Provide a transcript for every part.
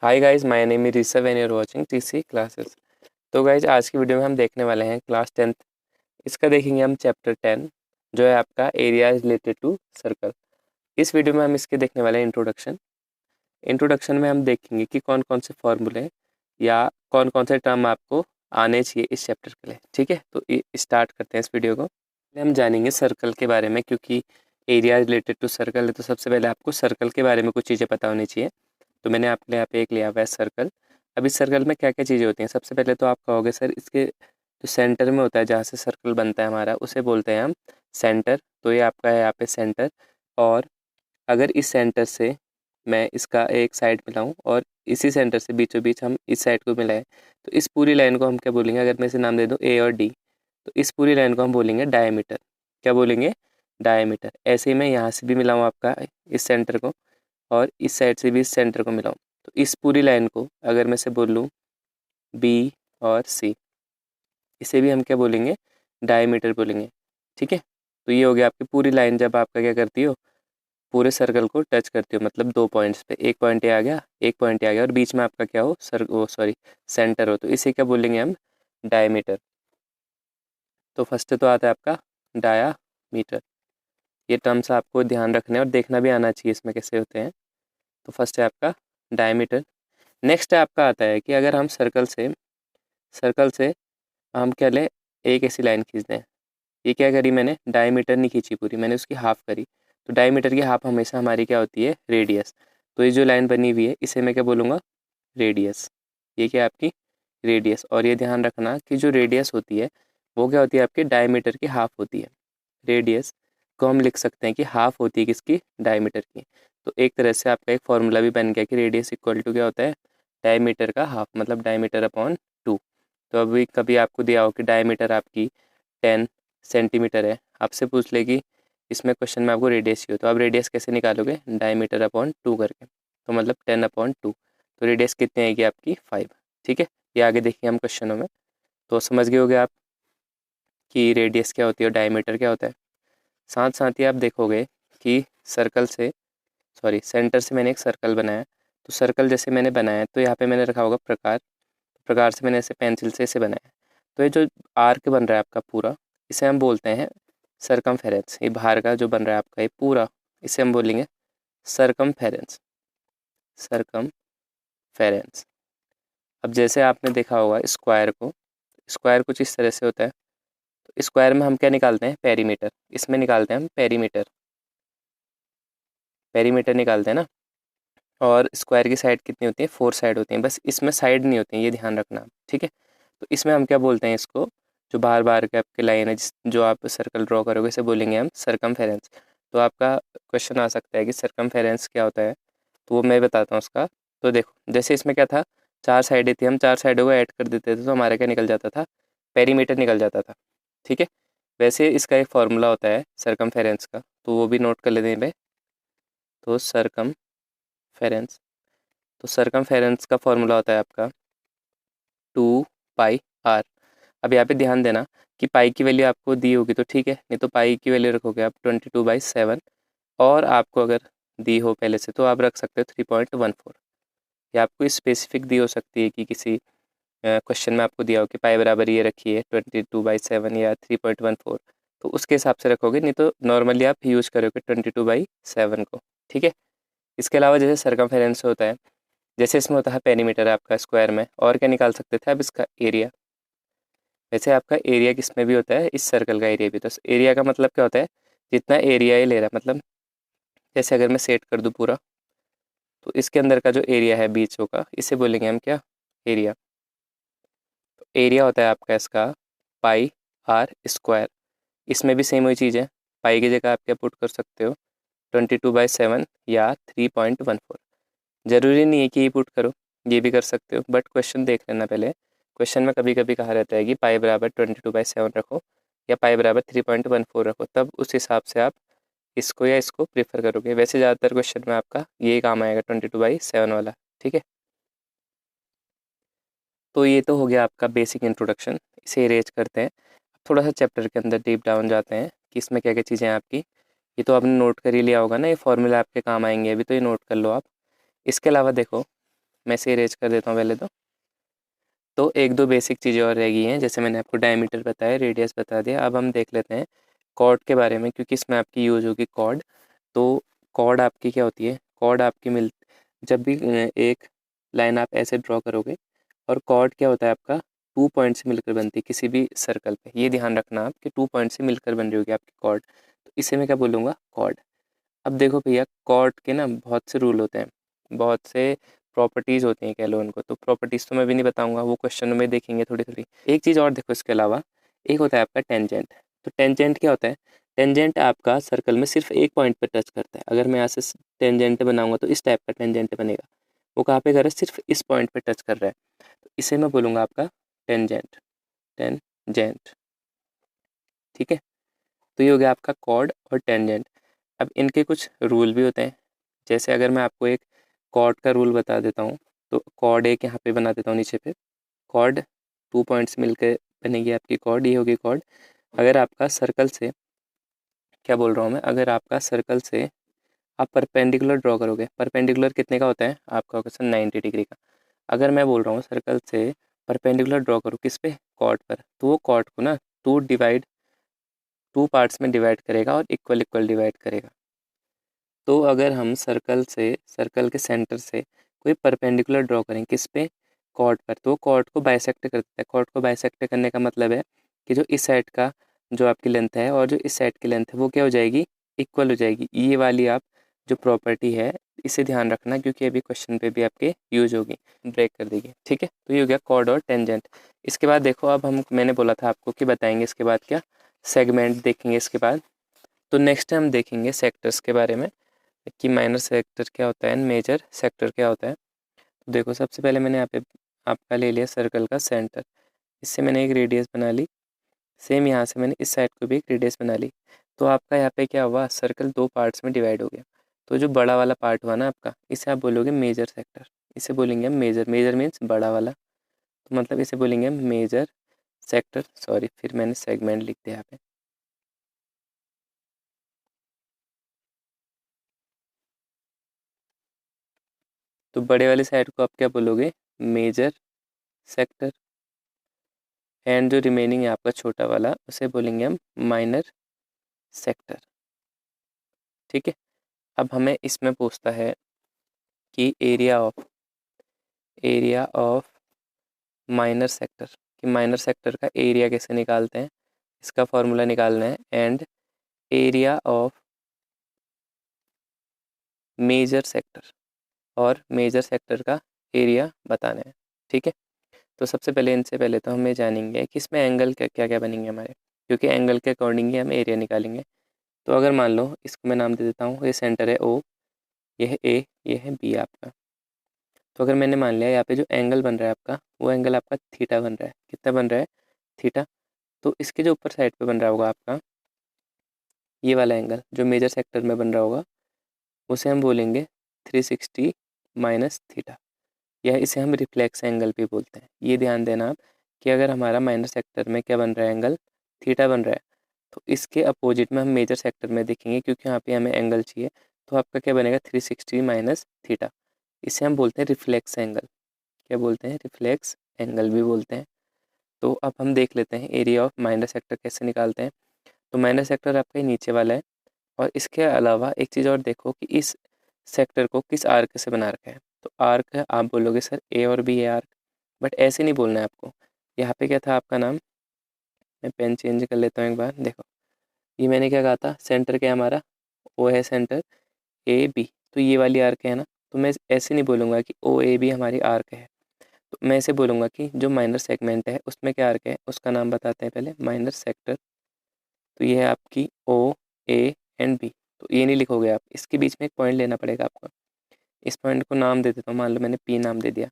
Hi guys, my name is Rishabh and you are watching TC classes. तो guys, आज की video में हम देखने वाले हैं क्लास 10th। इसका देखेंगे हम चैप्टर 10 जो है आपका एरिया रिलेटेड टू सर्कल। इस वीडियो में हम इसके देखने वाले हैं इंट्रोडक्शन में हम देखेंगे कि कौन कौन से फॉर्मूले या कौन कौन से टर्म आपको आने चाहिए इस चैप्टर के लिए। ठीक है, तो स्टार्ट करते हैं इस वीडियो को। पहले हम जानेंगे सर्कल के बारे में, क्योंकि एरिया रिलेटेड टू सर्कल है तो सबसे पहले आपको सर्कल के बारे में कुछ चीज़ें पता होनी चाहिए। तो मैंने आपके लिए यहाँ पे एक लिया हुआ है सर्कल। अब इस सर्कल में क्या क्या चीज़ें होती हैं, सबसे पहले तो आप कहोगे सर इसके जो सेंटर में होता है, जहाँ से सर्कल बनता है हमारा, उसे बोलते हैं हम सेंटर। तो ये आपका है यहाँ पे सेंटर। और अगर इस सेंटर से मैं इसका एक साइड मिलाऊं और इसी सेंटर से बीचों बीच हम इस साइड को मिलाएं, तो इस पूरी लाइन को हम क्या बोलेंगे? अगर मैं इसे नाम दे दूं ए और डी, तो इस पूरी लाइन को हम बोलेंगे डायमीटर। क्या बोलेंगे? डायमीटर। ऐसे ही मैं यहाँ से भी मिलाऊँ आपका इस सेंटर को और इस साइड से भी इस सेंटर को मिलाऊँ, तो इस पूरी लाइन को अगर मैं से बोल लूँ बी और सी, इसे भी हम क्या बोलेंगे? डायमीटर बोलेंगे। ठीक है, तो ये हो गया आपकी पूरी लाइन जब आपका क्या करती हो, पूरे सर्कल को टच करती हो, मतलब दो पॉइंट्स पे, एक पॉइंट ये आ गया, एक पॉइंट ये आ गया और बीच में आपका क्या हो, सेंटर हो, तो इसे क्या बोलेंगे हम? डायमीटर। तो फर्स्ट तो आता है आपका डायामीटर। ये टर्म्स आपको ध्यान रखने और देखना भी आना चाहिए इसमें कैसे होते हैं। तो फर्स्ट है आपका डायमीटर। नेक्स्ट आपका आता है कि अगर हम सर्कल से हम क्या लें, एक ऐसी लाइन खींच दें। ये क्या करी मैंने? डायमीटर नहीं खींची पूरी, मैंने उसकी हाफ करी। तो डायमीटर की हाफ हमेशा हमारी क्या होती है? रेडियस। तो ये जो लाइन बनी हुई है इसे मैं क्या बोलूँगा? रेडियस। ये क्या है आपकी? रेडियस। और ये ध्यान रखना कि जो रेडियस होती है वो क्या होती है? आपके डायमीटर की हाफ होती है। रेडियस को हम लिख सकते हैं कि हाफ होती है किसकी? डायमीटर की। तो एक तरह से आपका एक फॉर्मूला भी बन गया कि रेडियस इक्वल टू क्या होता है? डायमीटर का हाफ, मतलब डायमीटर अपॉन 2। तो अभी कभी आपको दिया हो कि डायमीटर आपकी 10 सेंटीमीटर है, आपसे पूछ लेगी इसमें क्वेश्चन में आपको रेडियस ही हो, तो आप रेडियस कैसे निकालोगे? डायमीटर अपॉन 2 करके, तो मतलब 10/2। तो रेडियस कितनी आएगी आपकी? 5। ठीक है, ये आगे देखिए हम क्वेश्चनों में। तो समझ गए होगे आप कि रेडियस क्या होती है और डायमीटर क्या होता है। साथ साथ ही आप देखोगे कि सेंटर से मैंने एक सर्कल बनाया। तो सर्कल जैसे मैंने बनाया तो यहाँ पे मैंने रखा होगा प्रकार। प्रकार से मैंने ऐसे पेंसिल से इसे बनाया। तो ये जो आर्क बन रहा है आपका पूरा, इसे हम बोलते हैं सरकमफेरेंस। ये बाहर का जो बन रहा है आपका ये पूरा, इसे हम बोलेंगे सरकमफेरेंस। सरकमफेरेंस। अब जैसे आपने देखा होगा स्क्वायर कुछ इस तरह से होता है। तो स्क्वायर में हम क्या निकालते हैं? पेरीमीटर। इसमें निकालते हैं हम पेरीमीटर। पेरीमीटर निकालते हैं ना। और स्क्वायर की साइड कितनी होती है? 4 साइड होती हैं, बस इसमें साइड नहीं होती हैं, ये ध्यान रखना आप। ठीक है, तो इसमें हम क्या बोलते हैं इसको? जो बाहर बाहर के आपके लाइन है, जो आप सर्कल ड्रॉ करोगे, इसे बोलेंगे हम सरकमफेरेंस। तो आपका क्वेश्चन आ सकता है कि सरकमफेरेंस क्या होता है, तो वो मैं बताता हूँ उसका। तो देखो, जैसे इसमें क्या था, 4 साइडें थी, हम 4 साइडों को ऐड कर देते थे तो हमारा क्या निकल जाता था? पेरीमीटर निकल जाता था। ठीक है, वैसे इसका एक फार्मूला होता है सरकमफेरेंस का, तो वो भी नोट कर लेते हैं पे। तो सरकमफेरेंस का फार्मूला होता है आपका 2πr। अब यहाँ पे ध्यान देना कि पाई की वैल्यू आपको दी होगी तो ठीक है, नहीं तो पाई की वैल्यू रखोगे आप 22/7। और आपको अगर दी हो पहले से तो आप रख सकते हो 3.14। या आपको स्पेसिफिक दी हो सकती है कि किसी क्वेश्चन में आपको दिया हो कि पाई बराबर ये रखिए 22/7 या 3.14, तो उसके हिसाब से रखोगे, नहीं तो नॉर्मली आप यूज़ करोगे 22/7 को। ठीक है, इसके अलावा जैसे सरकमफेरेंस होता है, जैसे इसमें होता है पेरीमीटर आपका स्क्वायर में, और क्या निकाल सकते थे आप? इसका एरिया। वैसे आपका एरिया किस में भी होता है? इस सर्कल का एरिया भी। तो एरिया का मतलब क्या होता है? जितना एरिया ये ले रहा है, मतलब जैसे अगर मैं सेट कर दूँ पूरा, तो इसके अंदर का जो एरिया है बीचों का, इसे बोलेंगे हम क्या? एरिया। तो एरिया होता है आपका इसका πr²। इसमें भी सेम वही चीज़ है, पाई की जगह आप क्या पुट कर सकते हो? 22/7 या 3.14। ज़रूरी नहीं है कि ये पुट करो, ये भी कर सकते हो, बट क्वेश्चन देख लेना पहले। क्वेश्चन में कभी कभी कहा रहता है कि पाई बराबर 22/7 रखो या पाई बराबर 3.14 रखो, तब उस हिसाब से आप इसको या इसको प्रेफर करोगे। वैसे ज़्यादातर क्वेश्चन में आपका ये काम आएगा 22/7 वाला। ठीक है, तो ये तो हो गया आपका बेसिक इंट्रोडक्शन, इसे इरेज करते हैं। अब थोड़ा सा चैप्टर के अंदर डीप डाउन जाते हैं कि इसमें क्या क्या चीज़ें हैं आपकी। ये तो आपने नोट कर ही लिया होगा ना, ये फॉर्मूला आपके काम आएंगे, अभी तो ये नोट कर लो आप। इसके अलावा देखो, मैं इसे इरेज कर देता हूँ पहले तो एक दो बेसिक चीज़ें और रह गई हैं, जैसे मैंने आपको डायमीटर बताया, रेडियस बता दिया। अब हम देख लेते हैं कॉर्ड के बारे में, क्योंकि इसमें आपकी यूज़ होगी कॉर्ड। तो कॉर्ड आपकी क्या होती है, कॉर्ड आपकी जब भी एक लाइन आप ऐसे ड्रॉ करोगे, और कॉर्ड क्या होता है आपका 2 पॉइंट से मिलकर बनती है किसी भी सर्कल पे। ये ध्यान रखना आप कि 2 पॉइंट से मिलकर बन रही होगी आपकी कॉर्ड, तो इसे मैं क्या बोलूँगा, कॉर्ड। अब देखो भैया, कॉर्ड के ना बहुत से रूल होते हैं, बहुत से प्रॉपर्टीज़ होती हैं कह लो उनको। तो प्रॉपर्टीज़ तो मैं भी नहीं बताऊंगा, वो क्वेश्चन में देखेंगे थोड़ी थोड़ी। एक चीज़ और देखो इसके अलावा, एक होता है आपका टेंजेंट। तो टेंजेंट क्या होता है, टेंजेंट आपका सर्कल में सिर्फ एक पॉइंट पर टच करता है। अगर मैं यहाँ से टेंजेंट बनाऊंगा तो इस टाइप का टेंजेंट बनेगा। वो कहाँ पे कर रहा है, सिर्फ इस पॉइंट पर टच कर रहा है, तो इसे मैं बोलूँगा आपका टेंजेंट। टेंजेंट, ठीक है। तो ये हो गया आपका कॉर्ड और टेंजेंट। अब इनके कुछ रूल भी होते हैं, जैसे अगर मैं आपको एक कॉर्ड का रूल बता देता हूँ, तो कॉर्ड एक यहाँ पे बना देता हूँ नीचे पे। कॉर्ड 2 पॉइंट्स मिलकर बनेगी आपकी कॉर्ड, ये होगी कॉर्ड। अगर आपका सर्कल से, क्या बोल रहा हूँ मैं, अगर आपका सर्कल से आप परपेंडिकुलर ड्रॉ करोगे, परपेंडिकुलर कितने का होता है आपका क्वेश्चन, 90 डिग्री का। अगर मैं बोल रहा हूँ सर्कल से परपेंडिकुलर ड्रॉ करो किस पे, कॉर्ड पर, तो वो कॉर्ड को ना टू पार्ट्स में डिवाइड करेगा और इक्वल इक्वल डिवाइड करेगा। तो अगर हम सर्कल के सेंटर से कोई परपेंडिकुलर ड्रॉ करें किस पे, कॉर्ड पर, तो कॉर्ड को बाइसेक्ट कर देता है। कॉर्ड को बाइसेक्ट करने का मतलब है कि जो इस साइड का जो आपकी लेंथ है और जो इस साइड की लेंथ है वो क्या हो जाएगी, इक्वल हो जाएगी। ये वाली आप जो प्रॉपर्टी है इसे ध्यान रखना, क्योंकि अभी क्वेश्चन पे भी आपके यूज होगी, ब्रेक कर देगी, ठीक है। तो ये हो गया कॉर्ड और टेंजेंट। इसके बाद देखो, अब मैंने बोला था आपको कि बताएंगे इसके बाद क्या, सेगमेंट देखेंगे इसके बाद। तो नेक्स्ट हम देखेंगे सेक्टर्स के बारे में, कि माइनर सेक्टर क्या होता है एंड मेजर सेक्टर क्या होता है। तो देखो, सबसे पहले मैंने यहाँ पे आपका ले लिया सर्कल का सेंटर, इससे मैंने एक रेडियस बना ली। सेम यहाँ से मैंने इस साइड को भी एक रेडियस बना ली। तो आपका यहाँ पे क्या हुआ, सर्कल 2 पार्ट्स में डिवाइड हो गया। तो जो बड़ा वाला पार्ट हुआ ना आपका, इसे आप बोलोगे मेजर सेक्टर। इसे बोलेंगे हम मेजर, मेजर मीन्स बड़ा वाला, तो मतलब इसे बोलेंगे हम मेजर सेक्टर। सॉरी, फिर मैंने सेगमेंट लिख दिया यहाँ पे। तो बड़े वाले साइड को आप क्या बोलोगे, मेजर सेक्टर, एंड जो रिमेनिंग है आपका छोटा वाला, उसे बोलेंगे हम माइनर सेक्टर, ठीक है। अब हमें इसमें पूछता है कि एरिया ऑफ माइनर सेक्टर, कि माइनर सेक्टर का एरिया कैसे निकालते हैं, इसका फॉर्मूला निकालना है। And area of major sector, और मेजर सेक्टर का एरिया बताना है, ठीक है। तो सबसे पहले, इनसे पहले तो हमें जानेंगे कि इसमें एंगल क्या क्या बनेंगे हमारे, क्योंकि एंगल के अकॉर्डिंग ही हम एरिया निकालेंगे। तो अगर मान लो इसको मैं नाम दे देता हूँ, ये सेंटर है ओ, ये है ए, ये है बी आपका। तो अगर मैंने मान लिया यहाँ पे जो एंगल बन रहा है आपका, वो एंगल आपका थीटा बन रहा है। कितना बन रहा है, थीटा। तो इसके जो ऊपर साइड पे बन रहा होगा आपका, ये वाला एंगल जो मेजर सेक्टर में बन रहा होगा, उसे हम बोलेंगे 360 माइनस थीटा, या इसे हम रिफ्लेक्स एंगल भी बोलते हैं। ये ध्यान देना आप कि अगर हमारा माइनर सेक्टर में क्या बन रहा है, एंगल थीटा बन रहा है, तो इसके अपोजिट में हम मेजर सेक्टर में देखेंगे, क्योंकि यहाँ पे हमें एंगल चाहिए। तो आपका क्या बनेगा, 360 माइनस थीटा। इसे हम बोलते हैं रिफ्लेक्स एंगल। क्या बोलते हैं, रिफ्लेक्स एंगल भी बोलते हैं। तो अब हम देख लेते हैं एरिया ऑफ माइनर सेक्टर कैसे निकालते हैं। तो माइनर सेक्टर आपका ये नीचे वाला है, और इसके अलावा एक चीज़ और देखो कि इस सेक्टर को किस आर्क से बना रखा है। तो आर्क आप बोलोगे सर ए और बी है आर्क, बट ऐसे नहीं बोलना है आपको। यहाँ पे क्या था आपका नाम, मैं पेन चेंज कर लेता हूँ एक बार। देखो, ये मैंने क्या कहा था, सेंटर क्या है हमारा, ओ है सेंटर, ए बी, तो ये वाली आर्क है ना। तो मैं ऐसे नहीं बोलूँगा कि ओ ए बी हमारी आर्क है, तो मैं ऐसे बोलूँगा कि जो माइनर सेगमेंट है उसमें क्या आर्क है, उसका नाम बताते हैं पहले, माइनर सेक्टर। तो ये है आपकी ओ, ए एंड बी। तो ये नहीं लिखोगे आप, इसके बीच में एक पॉइंट लेना पड़ेगा आपको। इस पॉइंट को नाम दे देता हूँ, मान लो मैंने पी नाम दे दिया।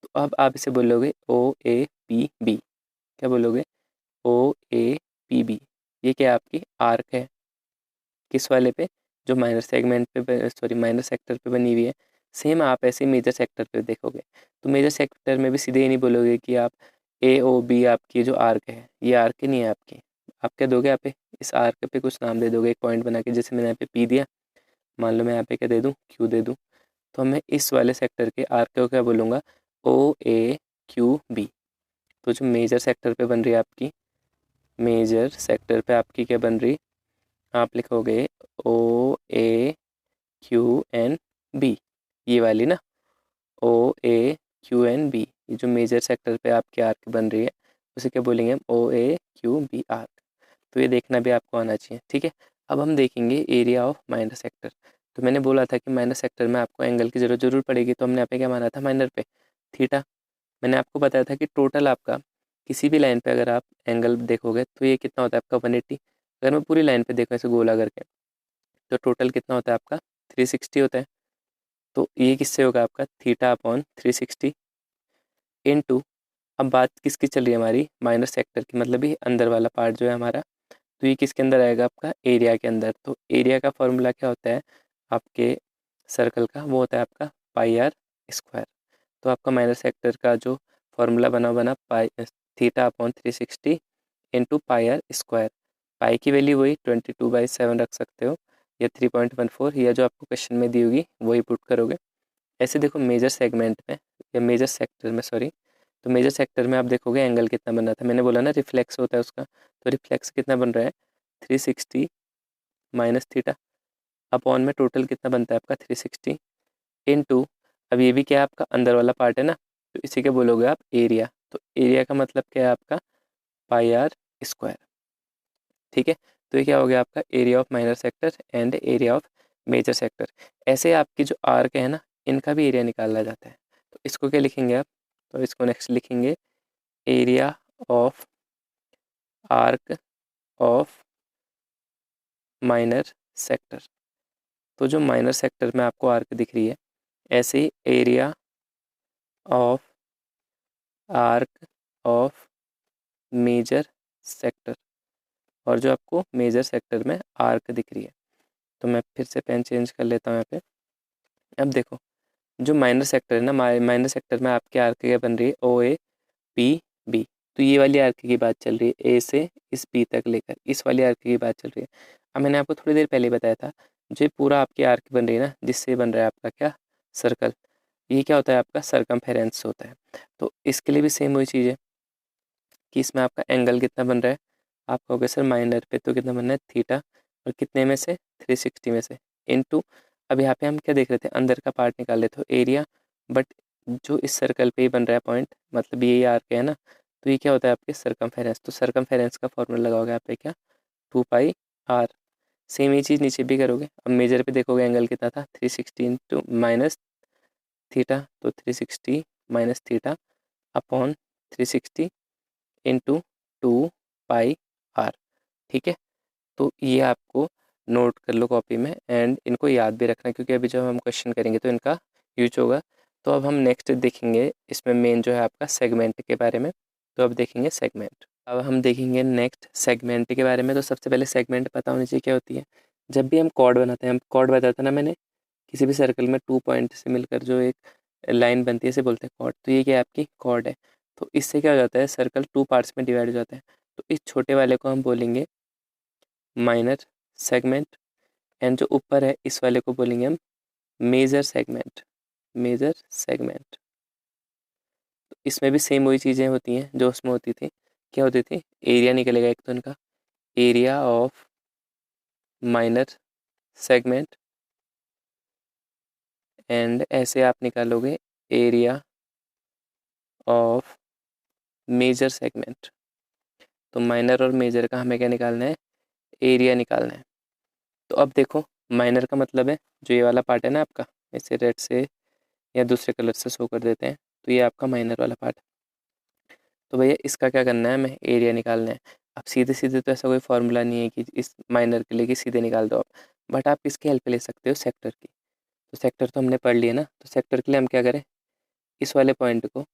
तो अब आप इसे बोलोगे ओ ए पी बी। क्या बोलोगे, ओ ए पी बी। ये क्या आपकी आर्क है, किस वाले पे, जो माइनर सेगमेंट पे, सॉरी माइनर सेक्टर पे बनी हुई है। सेम आप ऐसे मेजर सेक्टर पे देखोगे, तो मेजर सेक्टर में भी सीधे ही नहीं बोलोगे कि आप ए ओ बी आपकी जो आर्क है, ये आर्क नहीं है आपकी। आप क्या दोगे यहाँ पे, इस आर्क पे कुछ नाम दे दोगे, एक पॉइंट बना के। जैसे मैंने यहाँ पे पी दिया, मान लो मैं यहाँ पे क्या दे दूँ, क्यू दे दूँ। तो मैं इस वाले सेक्टर के आर्क को क्या बोलूँगा, ओ ए क्यू बी। तो जो मेजर सेक्टर पे बन रही है आपकी, मेजर सेक्टर पे आपकी क्या बन रही, आप लिखोगे ओ ए क्यू एन बी, ये वाली ना, ओ ए क्यू एन बी, ये जो मेजर सेक्टर पे आपकी आर्क बन रही है उसे क्या बोलेंगे हम, ओ ए क्यू बी आर्क। तो ये देखना भी आपको आना चाहिए, ठीक है। अब हम देखेंगे एरिया ऑफ माइनर सेक्टर। तो मैंने बोला था कि माइनर सेक्टर में आपको एंगल की जरूर पड़ेगी, तो हमने यहाँ पे क्या माना था, माइनर पे थीटा। मैंने आपको बताया था कि टोटल आपका किसी भी लाइन पे अगर आप एंगल देखोगे तो ये कितना होता है आपका 180। अगर मैं पूरी लाइन पे देखूँ ऐसे गोला करके, तो टोटल कितना होता है आपका 360 होता है। तो ये किससे होगा आपका, थीटा अपॉन 360 इनटू, अब बात किसकी चल रही है हमारी, माइनर सेक्टर की, मतलब ये अंदर वाला पार्ट जो है हमारा, तो ये किसके अंदर आएगा आपका, एरिया के अंदर। तो एरिया का फॉर्मूला क्या होता है आपके सर्कल का, वो होता है आपका पाई आर स्क्वायर। तो आपका माइनर सेक्टर का जो फॉर्मूला बना pi theta upon 360 into pi r square. Pi की वैल्यू वही 22/7 रख सकते हो, या 3.14, या जो आपको क्वेश्चन में दी होगी वही पुट करोगे। ऐसे देखो मेजर सेगमेंट में, या मेजर सेक्टर में सॉरी, तो मेजर सेक्टर में आप देखोगे एंगल कितना बन रहा था, मैंने बोला ना रिफ्लेक्स होता है उसका, तो रिफ्लेक्स कितना बन रहा है 360 माइनस थीटा अपॉन में टोटल कितना बनता है आपका 360 इनटू, अब ये भी क्या है आपका अंदर वाला पार्ट है ना, तो इसी के बोलोगे आप एरिया। तो एरिया का मतलब क्या है आपका पाई आर स्क्वायर, ठीक है। तो ये क्या हो गया आपका area of minor sector and area of major sector. ऐसे आपकी जो आर्क है ना, इनका भी एरिया निकाला जाता है। तो इसको क्या लिखेंगे आप, तो इसको नेक्स्ट लिखेंगे area of arc of minor sector. तो जो माइनर सेक्टर में आपको आर्क दिख रही है, ऐसे ही area of arc of major sector, और जो आपको मेजर सेक्टर में आर्क दिख रही है, तो मैं फिर से पेन चेंज कर लेता हूँ यहाँ पे। अब देखो जो माइनर सेक्टर है ना, माइनर सेक्टर में आपके आर्क क्या बन रही है, ओ ए पी बी। तो ये वाली आर्क की बात चल रही है, ए से इस बी तक लेकर इस वाली आर्क की बात चल रही है। अब मैंने आपको थोड़ी देर पहले बताया था, जो ये पूरा आपकी आर्क बन रही है ना, जिससे बन रहा है आपका क्या, सर्कल, ये क्या होता है आपका सरकमफेरेंस होता है। तो इसके लिए भी सेम वही चीज़ है कि इसमें आपका एंगल कितना बन रहा है, आप कहोगे सर माइनर पे तो कितना बन रहा है थीटा, और कितने में से 360 में से इनटू, अब यहाँ पे हम क्या देख रहे थे, अंदर का पार्ट निकाल लेते हो एरिया, बट जो इस सर्कल पे ही बन रहा है पॉइंट, मतलब ये आर्क है ना, तो ये क्या होता है आपके सरकमफेरेंस। तो सरकमफेरेंस का फॉर्मूला लगाओगे यहाँ पे क्या, 2πr। सेम ही चीज़ नीचे भी करोगे। अब मेजर पे देखोगे एंगल कितना था 360 इंटू माइनस थीटा, तो 360 minus theta upon 360 into 2πr, ठीक है। तो ये आपको नोट कर लो कॉपी में, एंड इनको याद भी रखना, क्योंकि अभी जब हम क्वेश्चन करेंगे तो इनका यूज होगा। तो अब हम नेक्स्ट देखेंगे इसमें मेन जो है आपका सेगमेंट के बारे में। तो अब देखेंगे सेगमेंट, अब हम देखेंगे नेक्स्ट सेगमेंट के बारे में। तो सबसे पहले सेगमेंट पता होनी चाहिए क्या होती है। जब भी हम कॉर्ड बनाते हैं, हम कॉर्ड बताया था ना मैंने, किसी भी सर्कल में 2 पॉइंट से मिलकर जो एक लाइन बनती है इसे बोलते हैं कॉर्ड। तो ये क्या है आपकी कॉर्ड है। तो इससे क्या हो जाता है, सर्कल 2 पार्ट्स में डिवाइड हो जाता है। तो इस छोटे वाले को हम बोलेंगे माइनर सेगमेंट, एंड जो ऊपर है इस वाले को बोलेंगे हम मेजर सेगमेंट, मेजर सेगमेंट। तो इसमें भी सेम वही चीज़ें होती हैं जो उसमें होती थी। क्या होती थी, एरिया निकलेगा एक तो इनका, area of minor segment, and ऐसे आप निकालोगे एरिया ऑफ मेजर सेगमेंट। तो माइनर और मेजर का हमें क्या निकालना है, एरिया निकालना है। तो अब देखो माइनर का मतलब है जो ये वाला पार्ट है ना आपका, इसे रेड से या दूसरे कलर से शो कर देते हैं, तो ये आपका माइनर वाला पार्ट। तो भैया इसका क्या करना है, हमें एरिया निकालना है। अब सीधे सीधे तो ऐसा कोई फार्मूला नहीं है कि इस माइनर के लिए कि सीधे निकाल दो आप, बट आप इसकी हेल्प ले सकते हो सेक्टर की। तो सेक्टर तो हमने पढ़ लिया ना, तो सेक्टर के लिए हम क्या करें, इस वाले पॉइंट को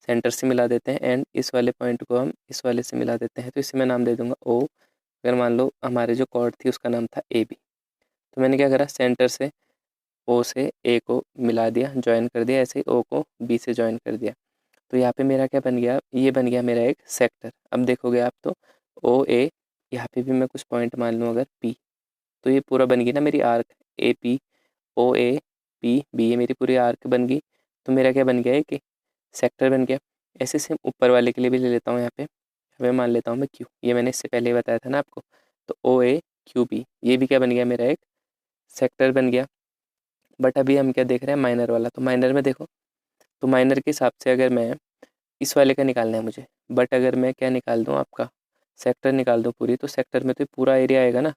सेंटर से मिला देते हैं, एंड इस वाले पॉइंट को हम इस वाले से मिला देते हैं। तो इसे मैं नाम दे दूंगा ओ। अगर मान लो हमारे जो कॉर्ड थी उसका नाम था ए बी, तो मैंने क्या करा, सेंटर से ओ से ए को मिला दिया, ज्वाइन कर दिया, ऐसे ही ओ को बी से ज्वाइन कर दिया। तो यहाँ पे मेरा क्या बन गया, ये बन गया मेरा एक सेक्टर। अब देखोगे आप तो ओ ए, यहाँ पे भी मैं कुछ पॉइंट मान लूँ अगर पी, तो ये पूरा बन गई ना मेरी arc A P O A B, ये मेरी पूरी आर्क बन गई। तो मेरा क्या बन गया है कि सेक्टर बन गया। ऐसे सेम ऊपर वाले के लिए भी ले लेता हूँ। यहाँ पे मान लेता हूँ मैं क्यू, ये मैंने इससे पहले ही बताया था ना आपको। तो ओ ए क्यू बी, ये भी क्या बन गया मेरा एक सेक्टर बन गया। बट अभी हम क्या देख रहे हैं, माइनर वाला। तो माइनर में देखो, तो माइनर के हिसाब से अगर मैं इस वाले का निकालना है मुझे, बट अगर मैं क्या निकाल दूँ आपका सेक्टर निकाल दूँ पूरी, तो सेक्टर में तो पूरा एरिया आएगा ना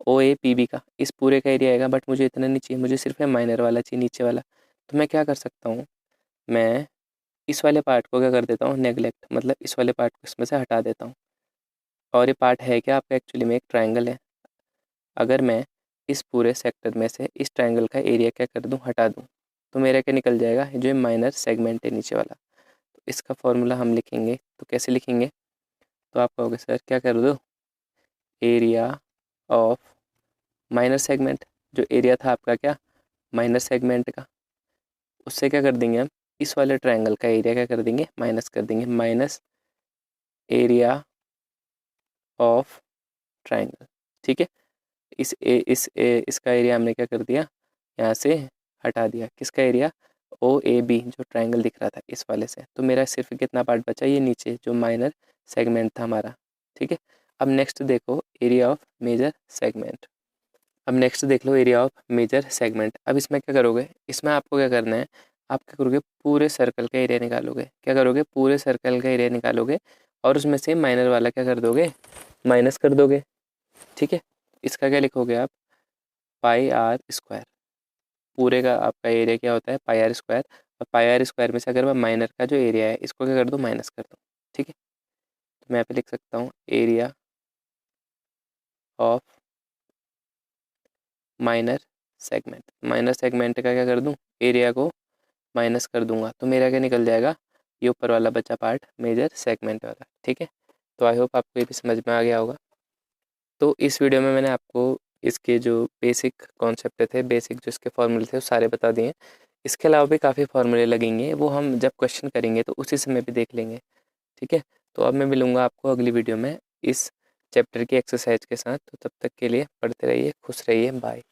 ओ ए पी बी का, इस पूरे का एरिया आएगा। बट मुझे इतना नहीं चाहिए, मुझे सिर्फ है माइनर वाला चाहिए, नीचे वाला। तो मैं क्या कर सकता हूँ, मैं इस वाले पार्ट को क्या कर देता हूँ, नेगलेक्ट, मतलब इस वाले पार्ट को इसमें से हटा देता हूँ। और ये पार्ट है क्या आपका, एक्चुअली में एक ट्राइंगल है। अगर मैं इस पूरे सेक्टर में से इस ट्राइंगल का एरिया क्या कर दूँ, हटा दूँ, तो मेरा क्या निकल जाएगा, जो माइनर सेगमेंट है नीचे वाला। तो इसका फॉर्मूला हम लिखेंगे, तो कैसे लिखेंगे, तो आप कहोगे सर क्या कर दो, एरिया ऑफ माइनर सेगमेंट, जो एरिया था आपका क्या माइनर सेगमेंट का, उससे क्या कर देंगे हम, इस वाले ट्रायंगल का एरिया क्या कर देंगे, माइनस कर देंगे, माइनस एरिया ऑफ ट्रायंगल। ठीक है, इसका एरिया हमने क्या कर दिया, यहाँ से हटा दिया। किसका एरिया, ओ ए बी, जो ट्रायंगल दिख रहा था इस वाले से। तो मेरा सिर्फ कितना पार्ट बचा, ये नीचे जो माइनर सेगमेंट था हमारा। ठीक है, अब नेक्स्ट देखो एरिया ऑफ मेजर सेगमेंट। अब नेक्स्ट देख लो एरिया ऑफ मेजर सेगमेंट। अब इसमें क्या करोगे, इसमें आपको क्या करना है, आप क्या करोगे, पूरे सर्कल का एरिया निकालोगे। क्या करोगे, पूरे सर्कल का एरिया निकालोगे, और उसमें से माइनर वाला क्या कर दोगे, माइनस कर दोगे। ठीक है, इसका क्या लिखोगे आप, पाई आर स्क्वायर। पूरे का आपका एरिया क्या होता है, पाई आर स्क्वायर। और पाई आर स्क्वायर में से अगर मैं माइनर का जो एरिया है इसको क्या कर दूँ, माइनस कर दूँ। ठीक है, तो मैं यहाँ पे लिख सकता हूँ area of minor segment. Minor segment का क्या कर दूँ, एरिया को माइनस कर दूंगा, तो मेरा क्या निकल जाएगा, ये ऊपर वाला बचा पार्ट मेजर सेगमेंट वाला। ठीक है, तो आई होप आपको ये भी समझ में आ गया होगा। तो इस वीडियो में मैंने आपको इसके जो बेसिक कॉन्सेप्ट थे, बेसिक जो इसके फॉर्मूले थे वो सारे बता दिए। इसके अलावा भी काफ़ी फार्मूले लगेंगे, वो हम जब क्वेश्चन करेंगे तो उसी समय भी देख लेंगे। ठीक है, तो अब मैं मिलूँगा आपको अगली वीडियो में इस चैप्टर की एक्सरसाइज के साथ। तो तब तक के लिए पढ़ते रहिए, खुश रहिए, बाय।